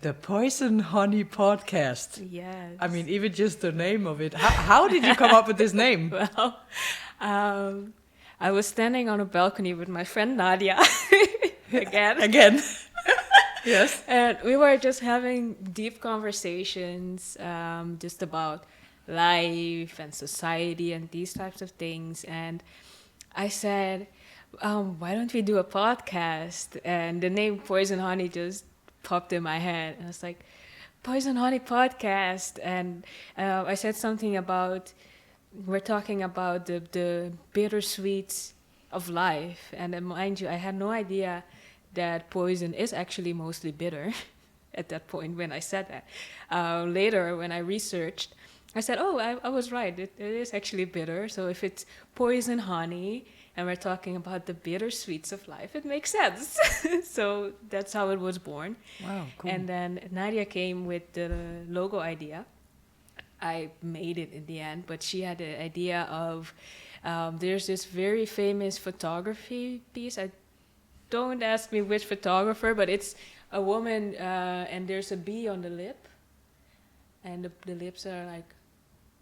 The Poison Honey Podcast. Yes. I mean, even just the name of it. How did you come up with this name? Well, I was standing on a balcony with my friend Nadia Again. Yes. and we were just having deep conversations just about life and society and these types of things. And I said, why don't we do a podcast? And the name Poison Honey just popped in my head. And I was like, Poison Honey Podcast. And I said something about, we're talking about the bittersweet of life. And mind you, I had no idea that poison is actually mostly bitter at that point when I said that. Later, when I researched, I said, oh, I was right. It is actually bitter. So if it's poison honey and we're talking about the bittersweets of life, it makes sense. So that's how it was born. Wow, cool. And then Nadia came with the logo idea. I made it in the end, but she had the idea of there's this very famous photography piece. Don't ask me which photographer, but it's a woman and there's a bee on the lip. And the lips are like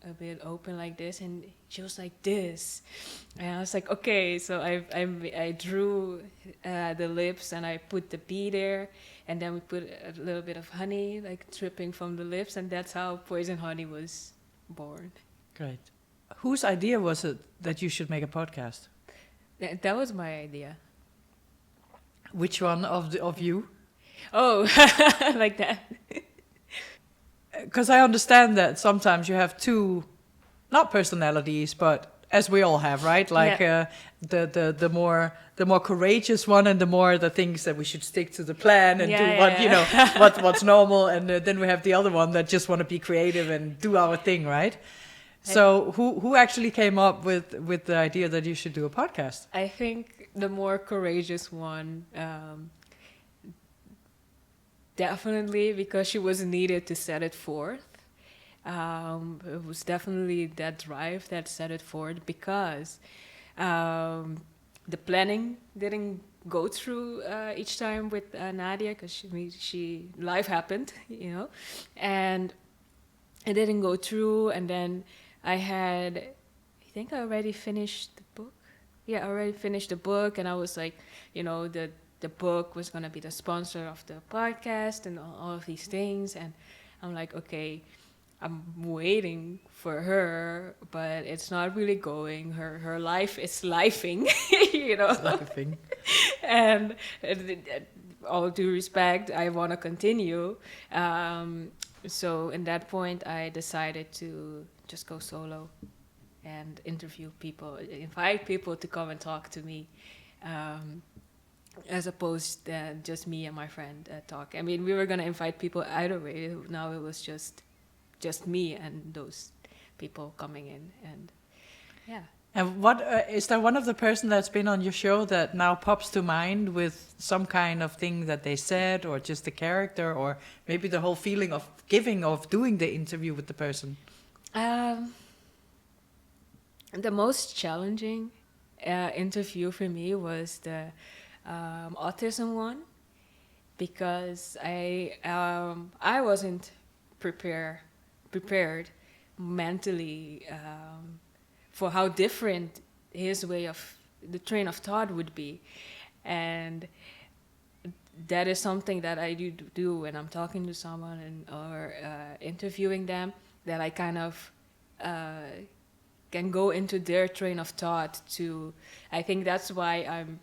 a bit open like this, and she was like this, and I was like, okay. So I drew the lips and I put the bee there, and then we put a little bit of honey like dripping from the lips, and that's how Poison Honey was born. Great. Whose idea was it that you should make a podcast? That was my idea. Which one of you? Oh, like that. Because I understand that sometimes you have two, not personalities, but as we all have, right? Like the more courageous one, and the more the things that we should stick to the plan and what's normal, and then we have the other one that just want to be creative and do our thing, right? So who actually came up with the idea that you should do a podcast? I think the more courageous one. Definitely, because she was needed to set it forth. It was definitely that drive that set it forth, because the planning didn't go through each time with Nadia, because she life happened, and it didn't go through. And then I think I already finished the book. Yeah, I already finished the book, and I was like, the book was going to be the sponsor of the podcast and all of these things. And I'm like, okay, I'm waiting for her, but it's not really going. Her life is lifing, It's lifing. And all due respect, I want to continue. So in that point, I decided to just go solo and interview people, invite people to come and talk to me. As opposed to just me and my friend talk. I mean, we were going to invite people either way. Now it was just me and those people coming in. And yeah. And what is there one of the person that's been on your show that now pops to mind with some kind of thing that they said, or just the character, or maybe the whole feeling of doing the interview with the person? The most challenging interview for me was the autism one, because I wasn't prepared mentally for how different his way of the train of thought would be. And that is something that I do when I'm talking to someone or interviewing them, that I kind of can go into their train of thought too. I think that's why I'm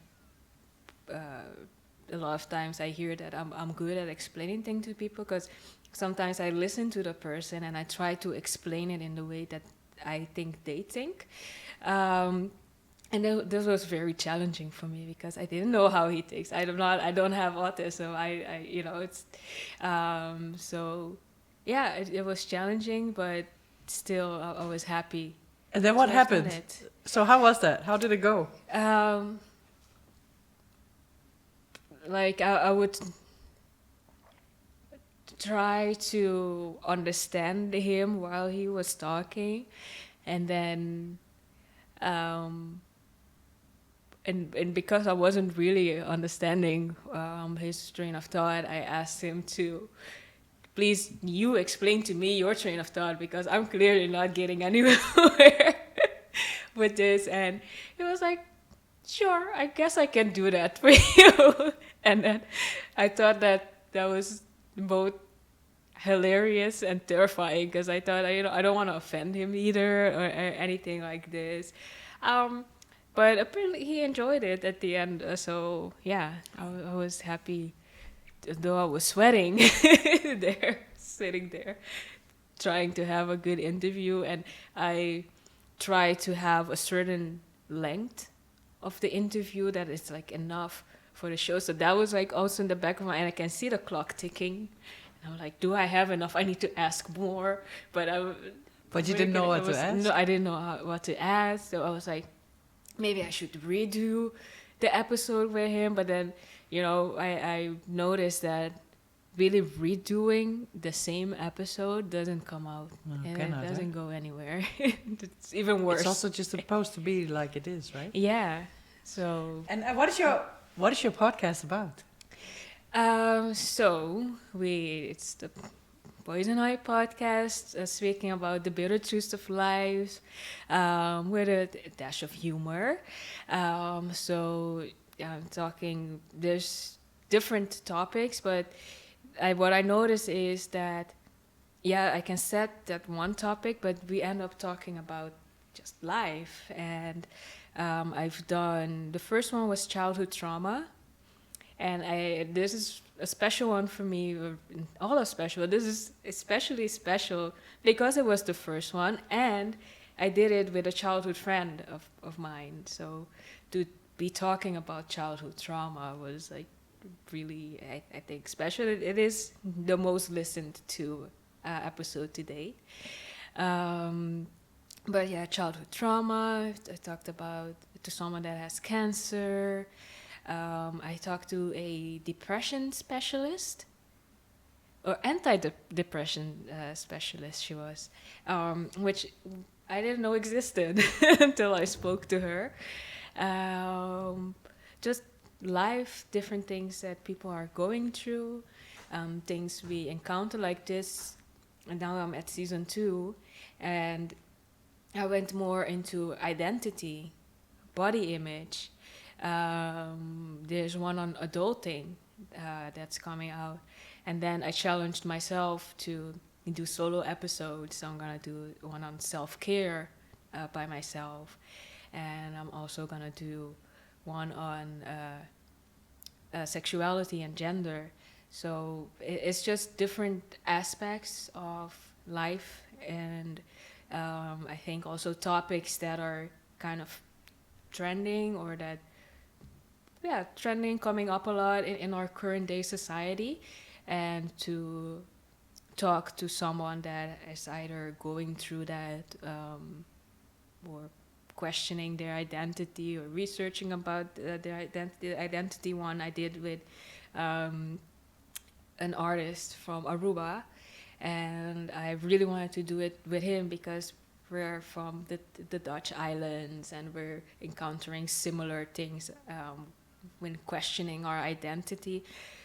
a lot of times I hear that I'm good at explaining things to people, because sometimes I listen to the person and I try to explain it in the way that I think they think. And this was very challenging for me, because I didn't know how he thinks. I don't have autism. So yeah, it was challenging, but still I was happy. And then what happened? So how was that? How did it go? I would try to understand him while he was talking, and then and because I wasn't really understanding his train of thought, I asked him to please, you explain to me your train of thought because I'm clearly not getting anywhere with this. And it was like, sure, I guess I can do that for you. And then I thought that was both hilarious and terrifying because I thought, I don't want to offend him either or anything like this. Um, but apparently he enjoyed it at the end. So yeah, I was happy, though I was sweating there, sitting there, trying to have a good interview. And I try to have a certain length of the interview that is like enough for the show. So that was like also in the back of my, and I can see the clock ticking. And I'm like, do I have enough? I need to ask more. But you didn't know what to ask? No, I didn't know what to ask. So I was like, maybe I should redo the episode with him. But then, I noticed that really redoing the same episode doesn't come out. And it doesn't go anywhere. It's even worse. It's also just supposed to be like it is, right? Yeah. So. And what is your podcast about? It's the Boys and I podcast, speaking about the bitter truths of life, with a dash of humor. I'm talking, there's different topics, but what I notice is that, I can set that one topic, but we end up talking about just life. And I've done, the first one was childhood trauma. And this is a special one for me, all are special. This is especially special because it was the first one, and I did it with a childhood friend of mine. So to be talking about childhood trauma was like really, I think, special. It is the most listened to episode to date. But yeah, childhood trauma. I talked about to someone that has cancer. I talked to a depression specialist, or anti-depression specialist she was, which I didn't know existed until I spoke to her. Just life, different things that people are going through, things we encounter like this. And now I'm at season 2, and I went more into identity, body image. There's one on adulting that's coming out, and then I challenged myself to do solo episodes. So I'm gonna do one on self-care by myself, and I'm also gonna do one on sexuality and gender. So it's just different aspects of life, and I think also topics that are kind of trending, or that trending, coming up a lot in our current day society, and to talk to someone that is either going through that, or questioning their identity, or researching about their identity. The identity one I did with an artist from Aruba, and I really wanted to do it with him because we're from the Dutch islands, and we're encountering similar things when questioning our identity.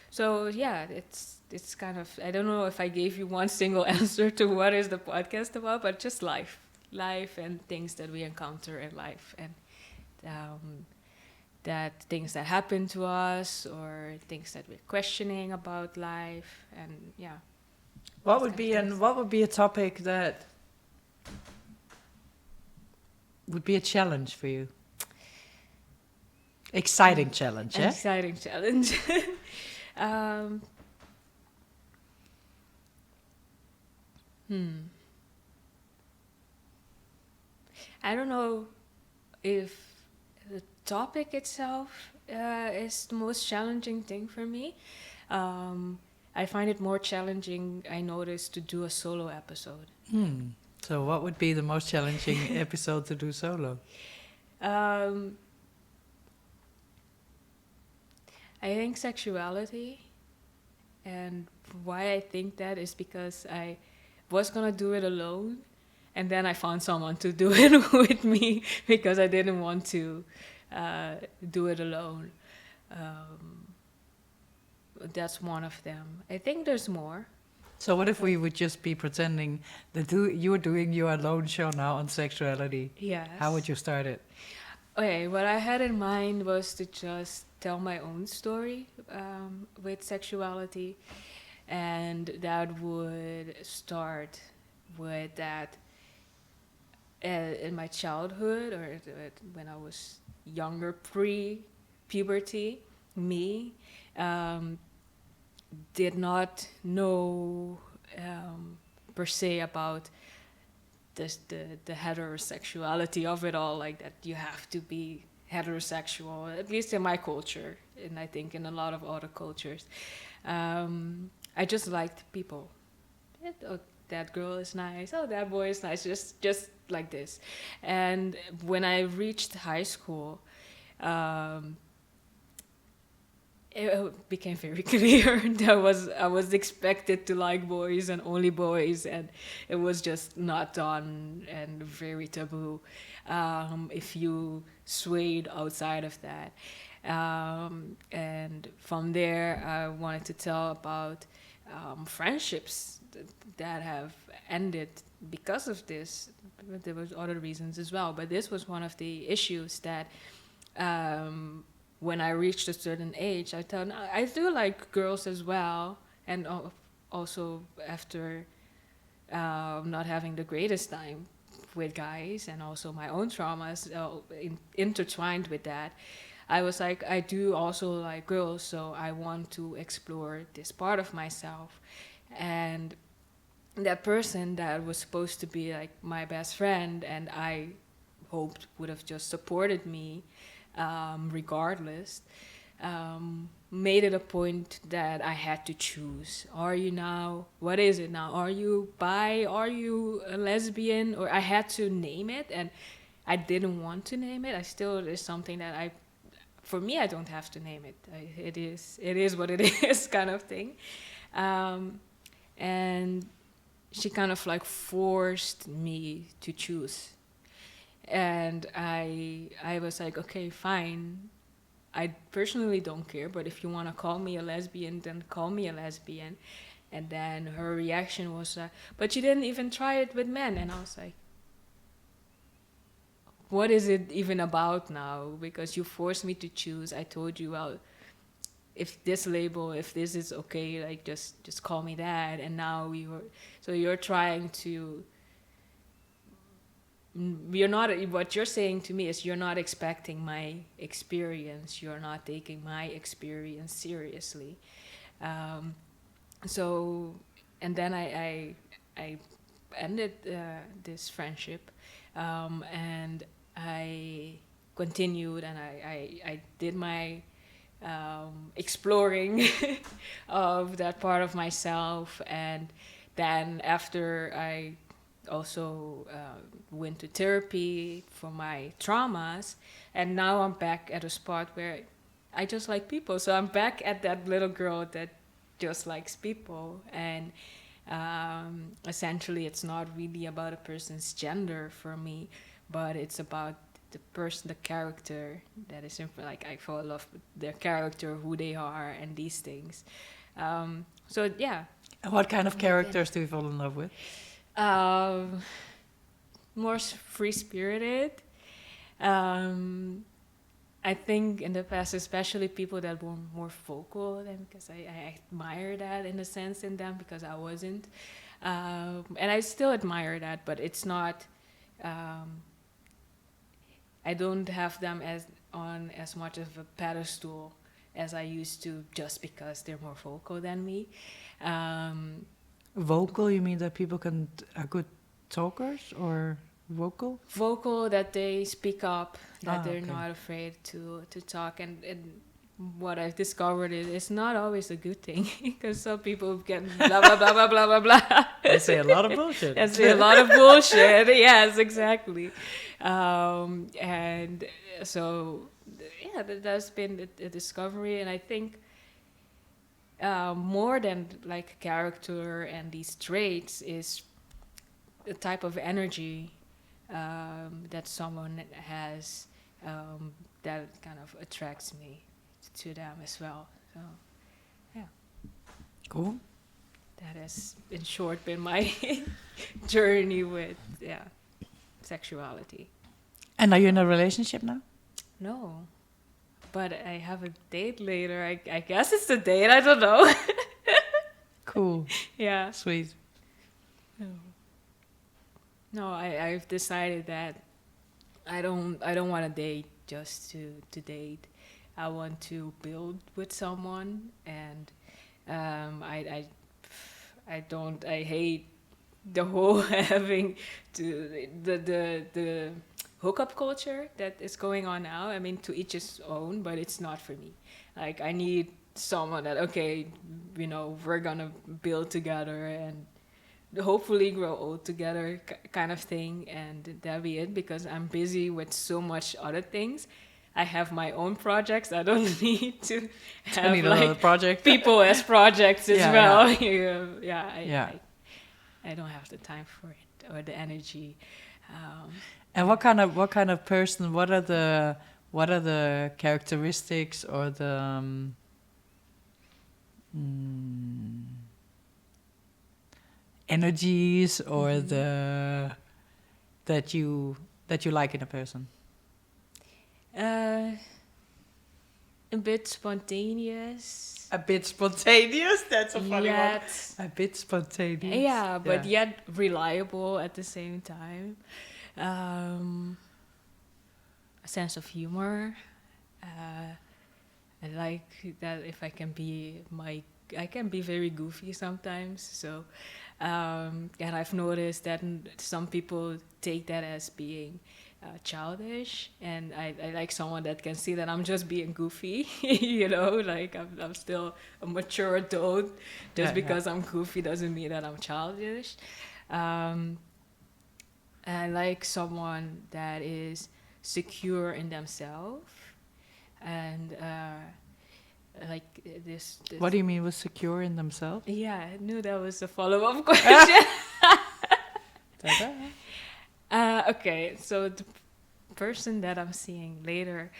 So yeah, it's kind of, I don't know if I gave you one single answer to what is the podcast about, but just life and things that we encounter in life, and that things that happen to us, or things that we're questioning about life. And yeah, what would be a topic that would be a challenge for you? Exciting challenge, yeah? Exciting challenge. I don't know if the topic itself is the most challenging thing for me. I find it more challenging, I noticed, to do a solo episode. So what would be the most challenging episode to do solo? I think sexuality. And why I think that is because I was going to do it alone, and then I found someone to do it with me because I didn't want to do it alone. That's one of them. I think there's more. So what if we would just be pretending that you're doing your alone show now on sexuality? Yes. How would you start it? Okay, what I had in mind was to just tell my own story with sexuality, and that would start with that in my childhood or when I was younger, pre-puberty, me um, did not know per se about the heterosexuality of it all, like that you have to be heterosexual, at least in my culture, and I think in a lot of other cultures. I just liked people. Oh, that girl is nice. Oh, that boy is nice. Just like this. And when I reached high school, um, it became very clear that I was expected to like boys and only boys, and it was just not done and very taboo if you swayed outside of that. And from there, I wanted to tell about friendships that have ended because of this. But there was other reasons as well, but this was one of the issues that when I reached a certain age, I thought I do like girls as well, and also after not having the greatest time with guys, and also my own traumas intertwined with that. I was like, I do also like girls, so I want to explore this part of myself. And that person that was supposed to be like my best friend, and I hoped would have just supported me regardless, made it a point that I had to choose. Are you now, what is it now? Are you bi? Are you a lesbian? Or I had to name it, and I didn't want to name it. I still, is something that for me, I don't have to name it. It is what it is kind of thing. And she kind of like forced me to choose. And I was like, okay, fine. I personally don't care, but if you want to call me a lesbian, then call me a lesbian. And then her reaction was, but you didn't even try it with men. And I was like, what is it even about now? Because you forced me to choose. I told you, well, if this label, if this is okay, like just call me that. And now you're trying to, you're not, what you're saying to me is you're not expecting my experience, you're not taking my experience seriously. So and then I ended this friendship, and I continued, and I did my exploring of that part of myself. And then after I also went to therapy for my traumas, and now I'm back at a spot where I just like people. So I'm back at that little girl that just likes people. And essentially it's not really about a person's gender for me, but it's about the person, the character that is like I fall in love with their character, who they are, and these things. So yeah. And what kind of characters do you fall in love with? More free-spirited. I think in the past, especially people that were more vocal, than because I admire that in a sense in them, because I wasn't. And I still admire that, but it's not. I don't have them on as much of a pedestal as I used to, just because they're more vocal than me. Vocal, you mean that people are good talkers, or vocal? Vocal, that they speak up, that they're okay. not afraid to talk. And what I've discovered is it's not always a good thing, because some people get blah, blah, blah, blah, blah, blah, blah. They say a lot of bullshit. They say a lot of bullshit, yes, exactly. And so, yeah, that's been a discovery. And I think more than like character and these traits is the type of energy that someone has that kind of attracts me to them as well. So, yeah. Cool. that has, in short, been my journey with sexuality. And are you in a relationship now? No, but I have a date later. I guess it's a date. I don't know. Cool. Yeah. Sweet. No, I've decided that I don't want to date just to date. I want to build with someone, and I hate the whole having to the hookup culture that is going on now. I mean, to each his own, but it's not for me. Like, I need someone that, okay, we're gonna build together and hopefully grow old together, kind of thing, and that'll be it, because I'm busy with so much other things. I have my own projects. I don't need to have need another project. people as projects as Yeah, well. Yeah. I don't have the time for it or the energy. And what kind of person? What are the characteristics or the energies or the that you like in a person? A bit spontaneous. A bit spontaneous. That's a funny Yet, one. A bit spontaneous. yeah, but yet reliable at the same time. A sense of humor. I like that if I can be very goofy sometimes. So, and I've noticed that some people take that as being childish, and I like someone that can see that I'm just being goofy. Like I'm still a mature adult. Just because I'm goofy doesn't mean that I'm childish. I like someone that is secure in themselves, and like this. What do you mean with secure in themselves? Yeah, I knew that was a follow-up question. Okay, so the person that I'm seeing later,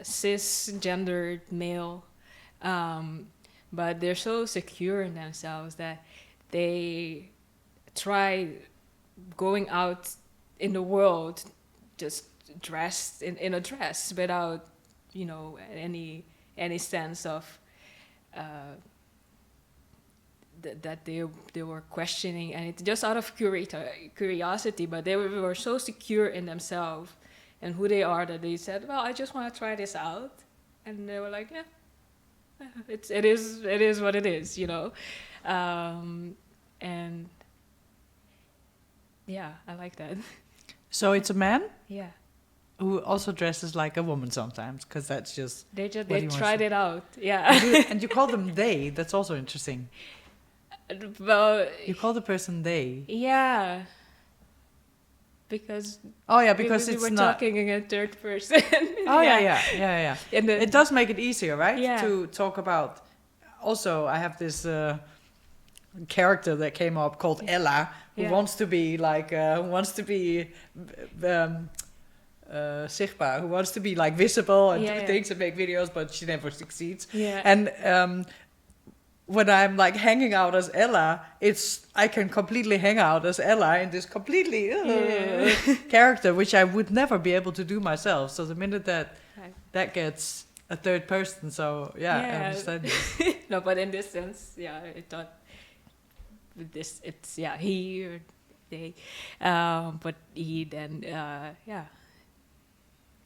cisgendered male, but they're so secure in themselves that they try going out in the world just dressed in a dress without, any sense of that they were questioning, and it just out of curiosity, but they were so secure in themselves and who they are that they said, well, I just want to try this out, and they were like, yeah, it is what it is, and yeah, I like that. So it's a man Yeah, who also dresses like a woman sometimes, because that's just they what he wants tried to- it out. Yeah. And you call them they. That's also interesting. Well, You call the person they. yeah, because Oh yeah, because we it's were not. talking in a third person. Oh yeah. And It does make it easier, right? Yeah. To talk about. Also, I have this character that came up called Ella, who Yeah. wants to be like, zichtbaar, who wants to be like visible and do things and make videos, but she never succeeds. Yeah. And when I'm like hanging out as Ella, I can completely hang out as Ella in this completely character, which I would never be able to do myself. So the minute that gets a third person, so I understand you. No, but in this sense, I thought with this, it's he or they, but he then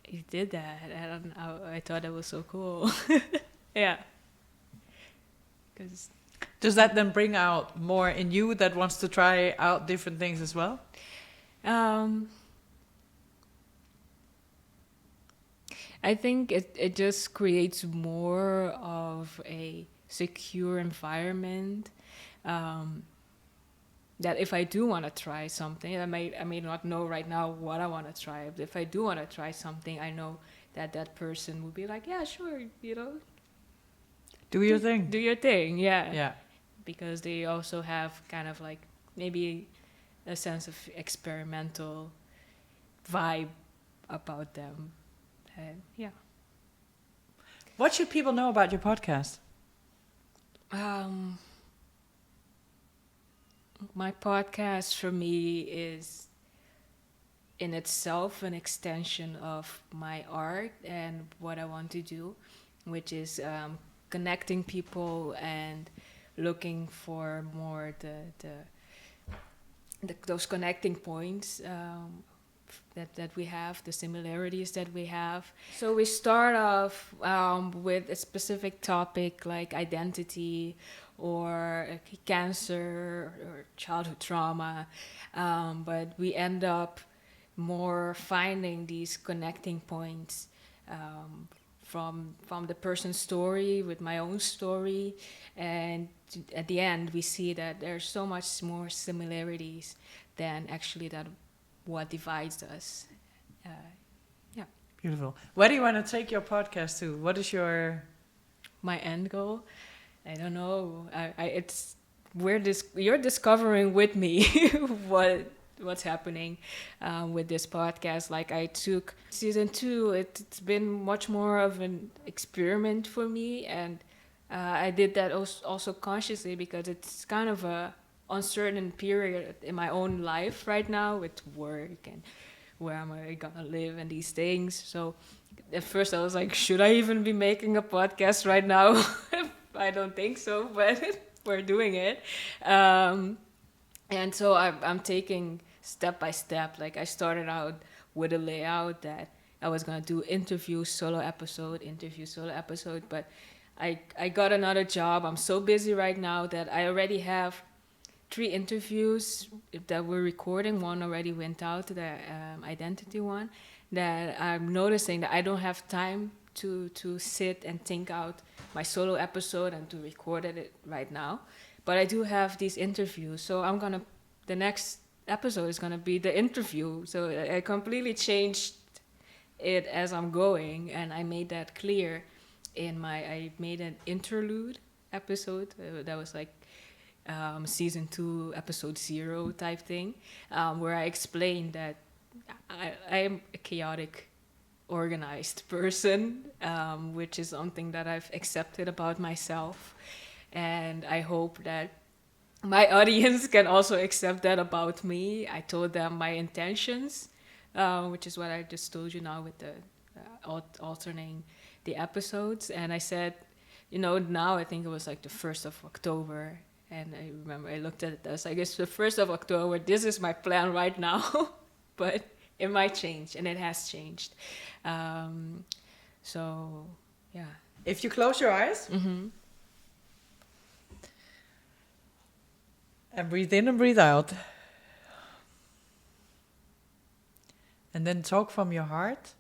he did that, and I thought that was so cool. Yeah. Does that then bring out more in you that wants to try out different things as well? I think it just creates more of a secure environment. That if I do want to try something, I may not know right now what I want to try. But if I do want to try something, I know that person will be like, yeah, sure, Do your thing. do your thing, yeah. Yeah. Because they also have kind of like maybe a sense of experimental vibe about them. And What should people know about your podcast? My podcast for me is in itself an extension of my art and what I want to do, which is connecting people and looking for more those connecting points that we have, the similarities that we have. So we start off with a specific topic like identity or cancer or childhood trauma, but we end up more finding these connecting points from the person's story with my own story, and at the end we see that there's so much more similarities than actually that what divides us. Yeah. Beautiful. Where do you want to take your podcast to? What is your... My end goal? I don't know. You're discovering with me what's happening with this podcast. Like I took season 2, it's been much more of an experiment for me, and I did that also consciously because it's kind of a uncertain period in my own life right now with work and where am I gonna live and these things. So at first I was like, should I even be making a podcast right now? I don't think so, but we're doing it. And so I'm taking step by step. Like I started out with a layout that I was gonna do interview, solo episode, but I got another job. I'm so busy right now that I already have 3 interviews that we're recording. One already went out, the identity one, that I'm noticing that I don't have time to sit and think out my solo episode and to record it right now. But I do have these interviews, so the next episode is gonna be the interview. So I completely changed it as I'm going, and I made that clear I made an interlude episode that was like season 2 episode 0 type thing, where I explained that I am a chaotic organized person, which is something that I've accepted about myself, and I hope that my audience can also accept that about me. I told them my intentions, which is what I just told you now with the alternating the episodes, and I said, now I think it was like the 1st of October. And I remember I looked at it, I was like, it's the 1st of October, this is my plan right now. But it might change, and it has changed. So, yeah. If you close your eyes and breathe in and breathe out, and then talk from your heart,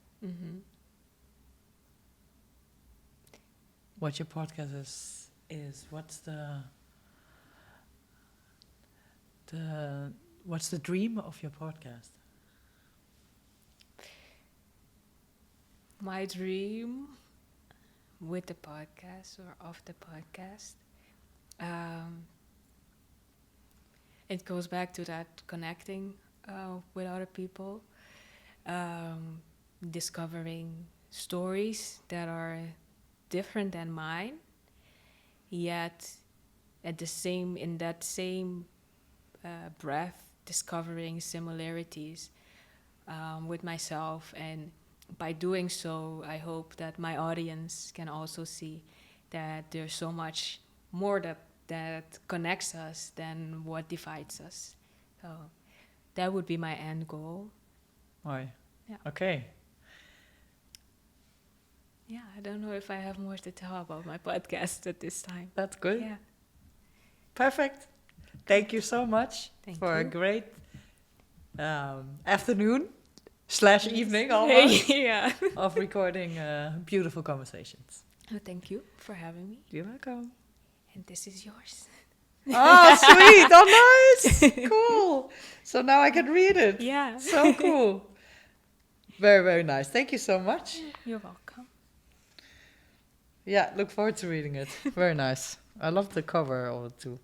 what your podcast is what's the dream of your podcast? My dream with the podcast or of the podcast, it goes back to that connecting with other people, discovering stories that are different than mine, yet in that same breath, discovering similarities with myself. And by doing so, I hope that my audience can also see that there's so much more that connects us than what divides us. So that would be my end goal. Why? Yeah. Okay. Yeah, I don't know if I have more to tell about my podcast at this time. That's good. Yeah. Perfect. Thank you so much for a great afternoon/evening almost Yeah. of recording beautiful conversations. Oh, thank you for having me. You're welcome. And this is yours. Oh, sweet. Oh, nice. Cool. So now I can read it. Yeah. So cool. Very, very nice. Thank you so much. You're welcome. Yeah, look forward to reading it. Very nice. I love the cover of it too.